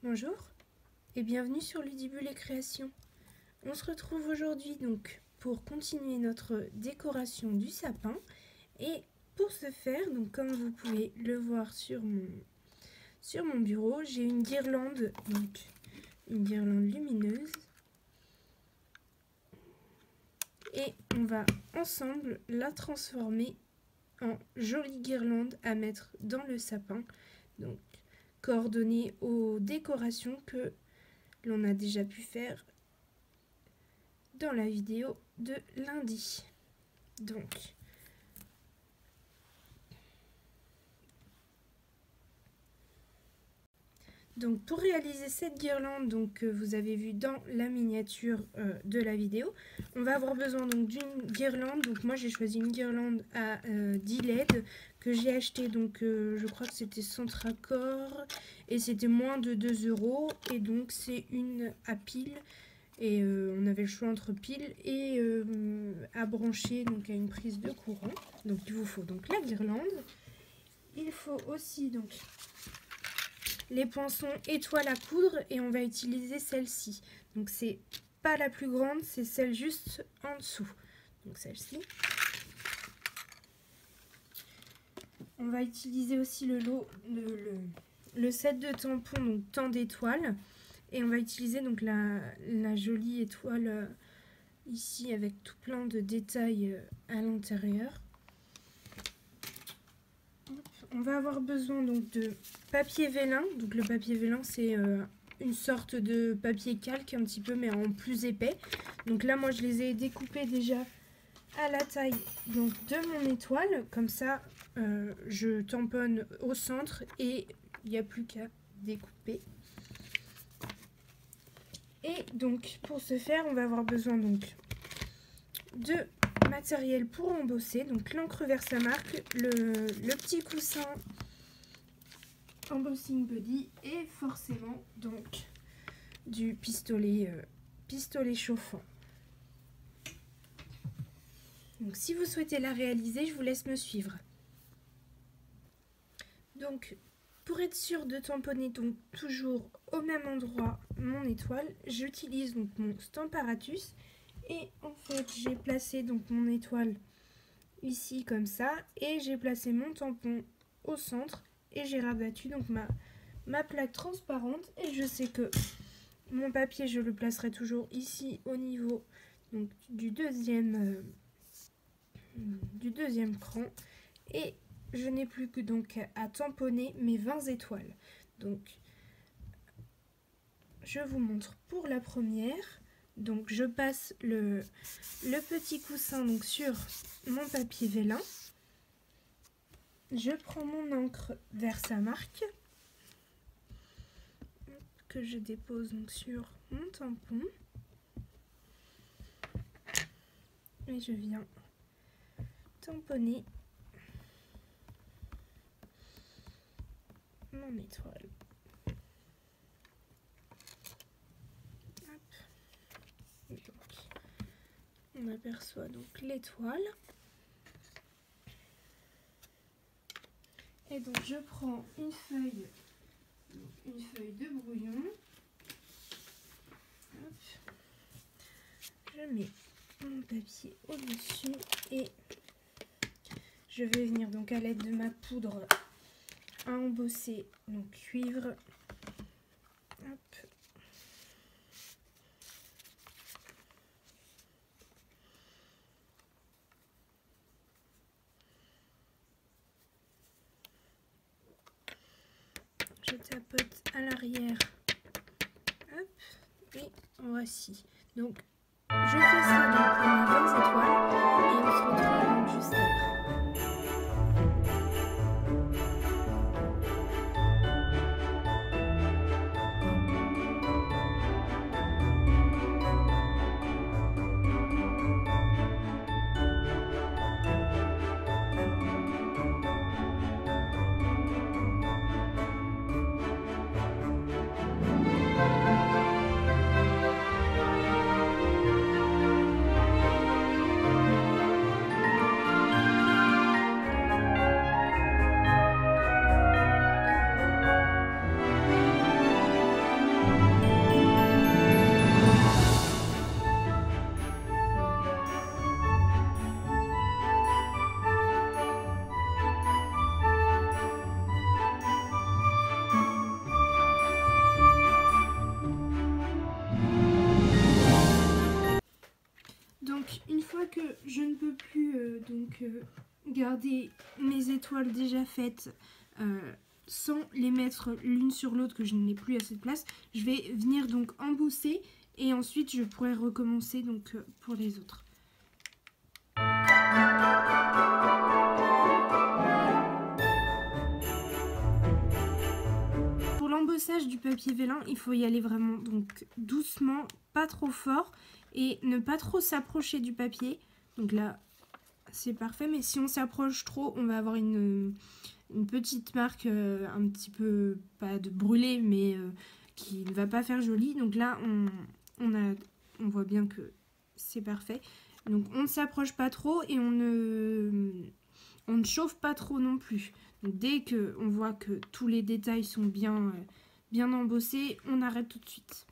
Bonjour et bienvenue sur Ludibule et Création. On se retrouve aujourd'hui donc pour continuer notre décoration du sapin et pour ce faire, donc comme vous pouvez le voir sur mon bureau, j'ai une guirlande, donc une guirlande lumineuse et on va ensemble la transformer en jolie guirlande à mettre dans le sapin, donc coordonnée aux décorations que l'on a déjà pu faire dans la vidéo de lundi. Donc pour réaliser cette guirlande que vous avez vue dans la miniature de la vidéo, on va avoir besoin donc d'une guirlande. Donc moi j'ai choisi une guirlande à 10 LED que j'ai acheté, donc je crois que c'était Centracor et c'était moins de 2 €, et donc c'est une à pile et on avait le choix entre pile et à brancher, donc à une prise de courant. Donc il vous faut donc la guirlande, il faut aussi donc les poinçons étoiles à coudre et on va utiliser celle-ci. Donc c'est pas la plus grande, c'est celle juste en dessous. Donc celle-ci. On va utiliser aussi le set de tampons, donc tant d'étoiles. Et on va utiliser donc la jolie étoile ici avec tout plein de détails à l'intérieur. On va avoir besoin donc de papier vélin. Donc le papier vélin c'est une sorte de papier calque un petit peu mais en plus épais. Donc là moi je les ai découpés déjà à la taille donc de mon étoile. Comme ça je tamponne au centre et il n'y a plus qu'à découper. Et donc pour ce faire on va avoir besoin donc de matériel pour embosser, donc l'encre Versamark, le petit coussin embossing body et forcément donc du pistolet chauffant. Donc si vous souhaitez la réaliser, je vous laisse me suivre. Donc pour être sûr de tamponner donc toujours au même endroit mon étoile, j'utilise donc mon Stamparatus. Et en fait, j'ai placé donc mon étoile ici comme ça et j'ai placé mon tampon au centre et j'ai rabattu donc ma plaque transparente et je sais que mon papier je le placerai toujours ici au niveau donc du deuxième cran et je n'ai plus que donc à tamponner mes 20 étoiles. Donc je vous montre pour la première. Donc je passe le petit coussin donc sur mon papier vélin. Je prends mon encre Versamark que je dépose donc sur mon tampon. Et je viens tamponner mon étoile. On aperçoit donc l'étoile. Et donc je prends une feuille de brouillon. Hop. Je mets mon papier au-dessus et je vais venir donc à l'aide de ma poudre à embosser donc cuivre. Hop. Je tapote à l'arrière, hop, et voici. Donc, je fais ça donc pour mes 20 étoiles et on se retrouve donc juste après. que je ne peux plus garder mes étoiles déjà faites sans les mettre l'une sur l'autre, que je n'ai plus assez de place, je vais venir donc embosser et ensuite je pourrai recommencer donc pour les autres. Pour l'embossage du papier vélin, il faut y aller vraiment donc doucement, pas trop fort et ne pas trop s'approcher du papier. Donc là, c'est parfait, mais si on s'approche trop, on va avoir une petite marque un petit peu, pas de brûlé, mais qui ne va pas faire joli. Donc là, on voit bien que c'est parfait. Donc on ne s'approche pas trop et on ne chauffe pas trop non plus. Donc dès qu'on voit que tous les détails sont bien embossés, on arrête tout de suite.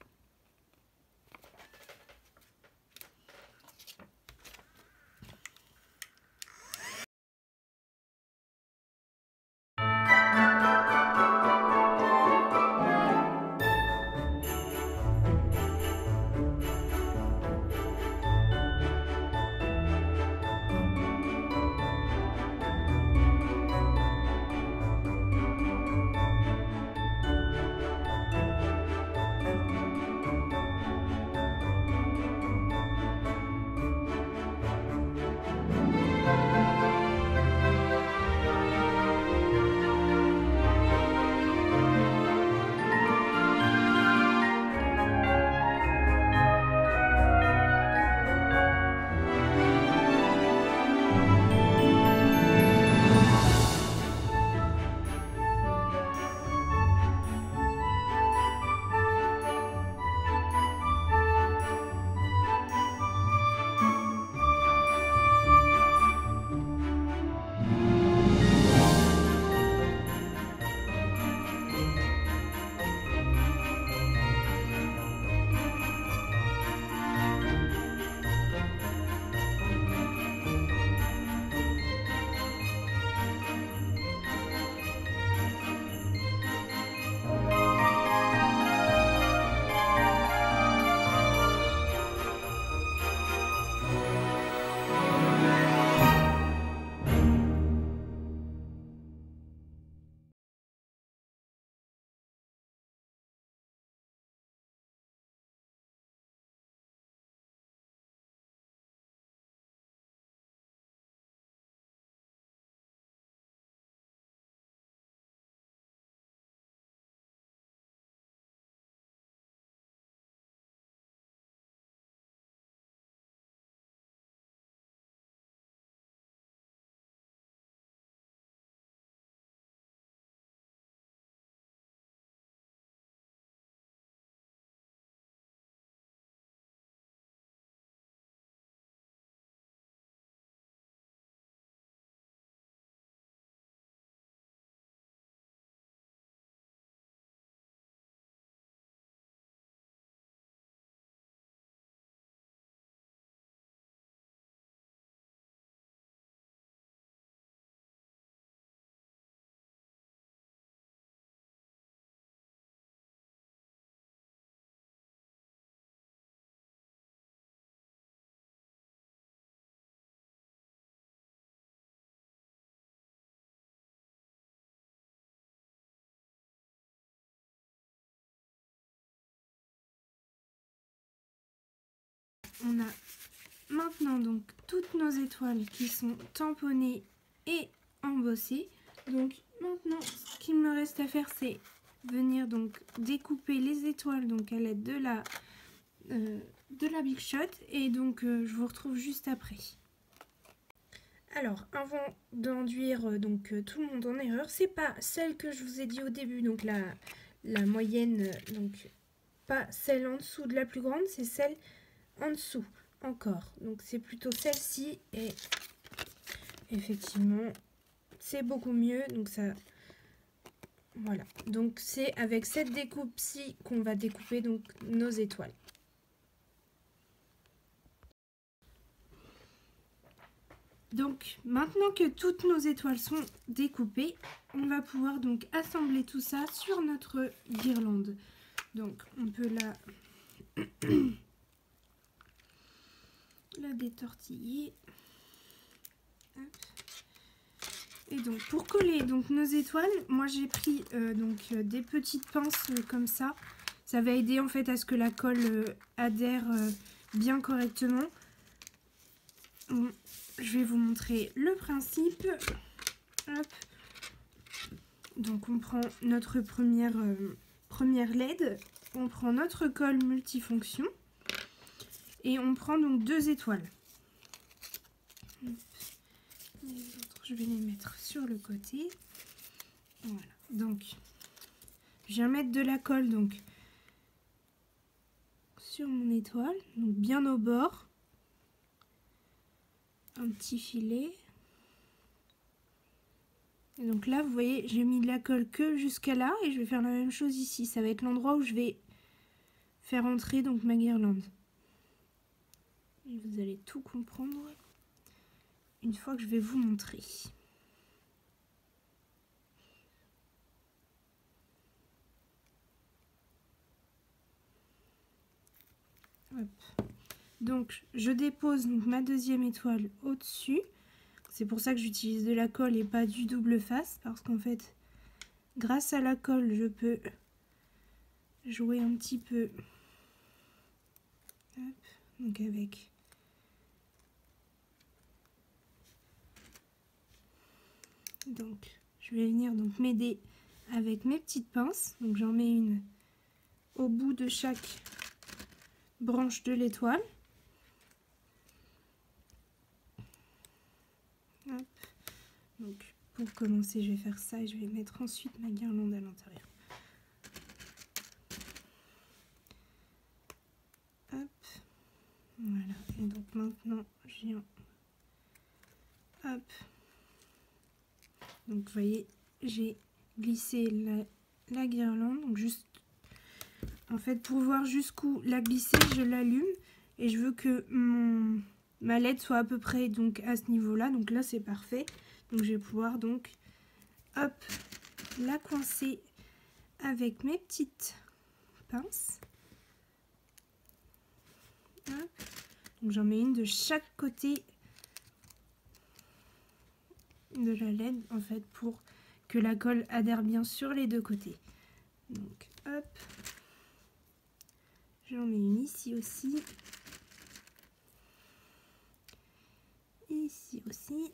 On a maintenant donc toutes nos étoiles qui sont tamponnées et embossées. Donc maintenant, ce qu'il me reste à faire, c'est venir donc découper les étoiles donc à l'aide de la Big Shot, et donc je vous retrouve juste après. Alors, avant d'enduire tout le monde en erreur, c'est pas celle que je vous ai dit au début, donc la moyenne, donc pas celle en dessous de la plus grande, c'est celle en dessous encore. Donc c'est plutôt celle-ci, et effectivement c'est beaucoup mieux. Donc ça, voilà. Donc c'est avec cette découpe-ci qu'on va découper donc nos étoiles. Donc maintenant que toutes nos étoiles sont découpées, on va pouvoir donc assembler tout ça sur notre guirlande. Donc on peut la détortiller. Hop. Et donc pour coller donc nos étoiles, moi j'ai pris des petites pinces comme ça. Ça va aider en fait à ce que la colle adhère bien correctement. Bon, je vais vous montrer le principe. Hop. Donc on prend notre première LED, on prend notre colle multifonction et on prend donc 2 étoiles. Les autres, je vais les mettre sur le côté. Voilà. Donc, je viens mettre de la colle donc sur mon étoile, donc bien au bord. Un petit filet. Et donc là, vous voyez, j'ai mis de la colle que jusqu'à là et je vais faire la même chose ici. Ça va être l'endroit où je vais faire entrer donc ma guirlande. Et vous allez tout comprendre une fois que je vais vous montrer. Hop. Donc je dépose donc ma deuxième étoile au-dessus. C'est pour ça que j'utilise de la colle et pas du double face, parce qu'en fait, grâce à la colle, je peux jouer un petit peu. Hop. Donc avec je vais venir donc m'aider avec mes petites pinces. Donc j'en mets une au bout de chaque branche de l'étoile. Donc pour commencer, je vais faire ça et je vais mettre ensuite ma guirlande à l'intérieur. Hop, voilà. Et donc maintenant, je viens. Hop. Donc vous voyez, j'ai glissé la guirlande. Donc juste, en fait, pour voir jusqu'où la glisser, je l'allume et je veux que ma LED soit à peu près donc à ce niveau-là. Donc là, c'est parfait. Donc je vais pouvoir donc, hop, la coincer avec mes petites pinces. Hop. Donc j'en mets une de chaque côté de la LED en fait pour que la colle adhère bien sur les deux côtés. Donc hop, j'en mets une ici aussi, ici aussi.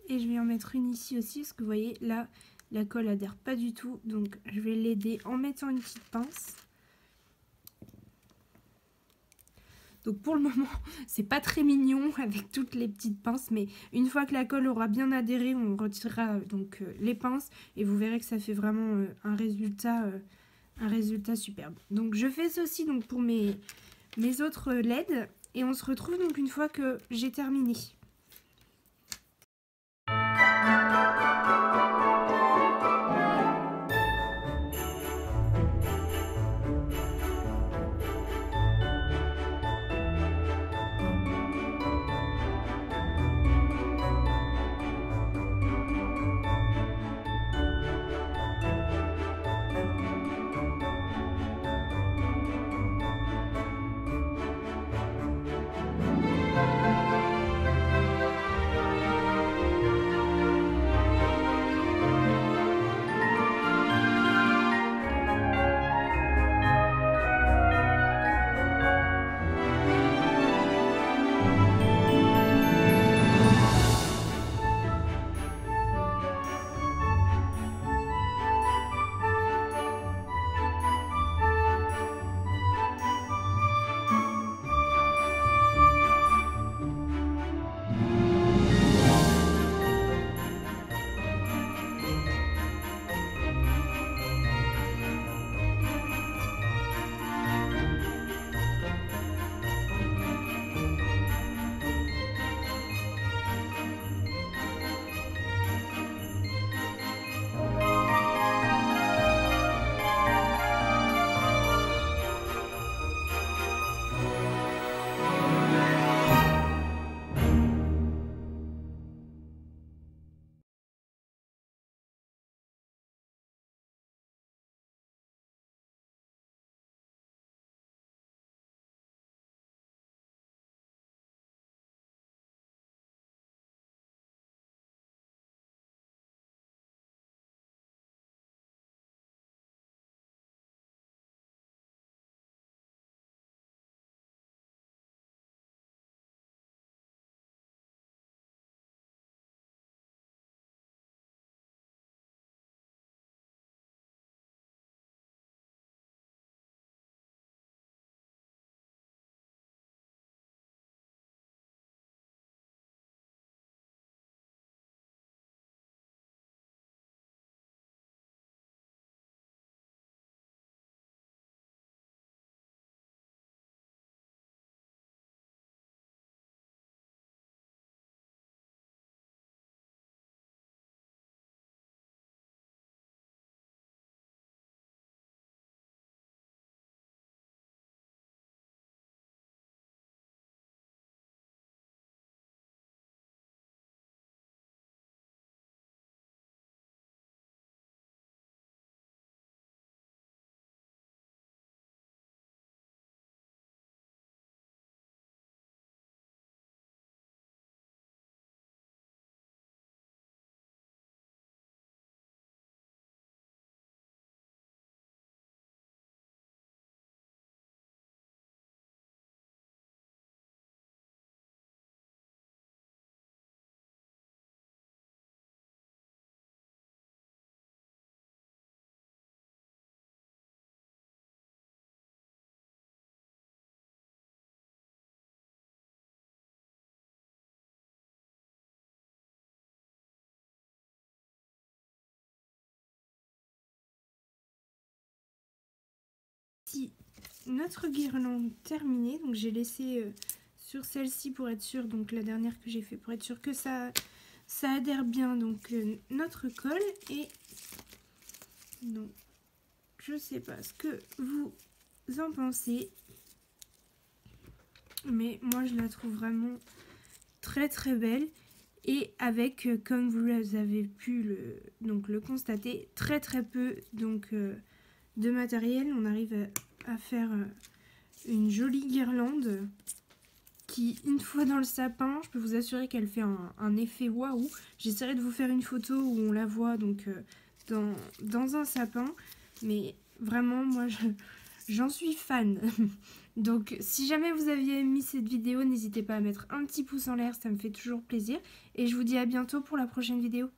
Et je vais en mettre une ici aussi parce que vous voyez là la colle adhère pas du tout, donc je vais l'aider en mettant une petite pince. Donc pour le moment c'est pas très mignon avec toutes les petites pinces, mais une fois que la colle aura bien adhéré, on retirera donc les pinces et vous verrez que ça fait vraiment un résultat superbe. Donc je fais ceci donc pour mes autres LED et on se retrouve donc une fois que j'ai terminé. voici notre guirlande terminée. Donc j'ai laissé sur celle-ci pour être sûre, donc la dernière que j'ai fait pour être sûre que ça adhère bien. Donc notre colle, et donc je sais pas ce que vous en pensez, mais moi je la trouve vraiment très très belle. Et avec, comme vous avez pu le constater, très très peu de matériel, on arrive à faire une jolie guirlande qui, une fois dans le sapin, je peux vous assurer qu'elle fait un effet waouh. J'essaierai de vous faire une photo où on la voit donc dans un sapin, mais vraiment moi j'en suis fan. Donc si jamais vous aviez aimé cette vidéo, n'hésitez pas à mettre un petit pouce en l'air, ça me fait toujours plaisir. Et je vous dis à bientôt pour la prochaine vidéo.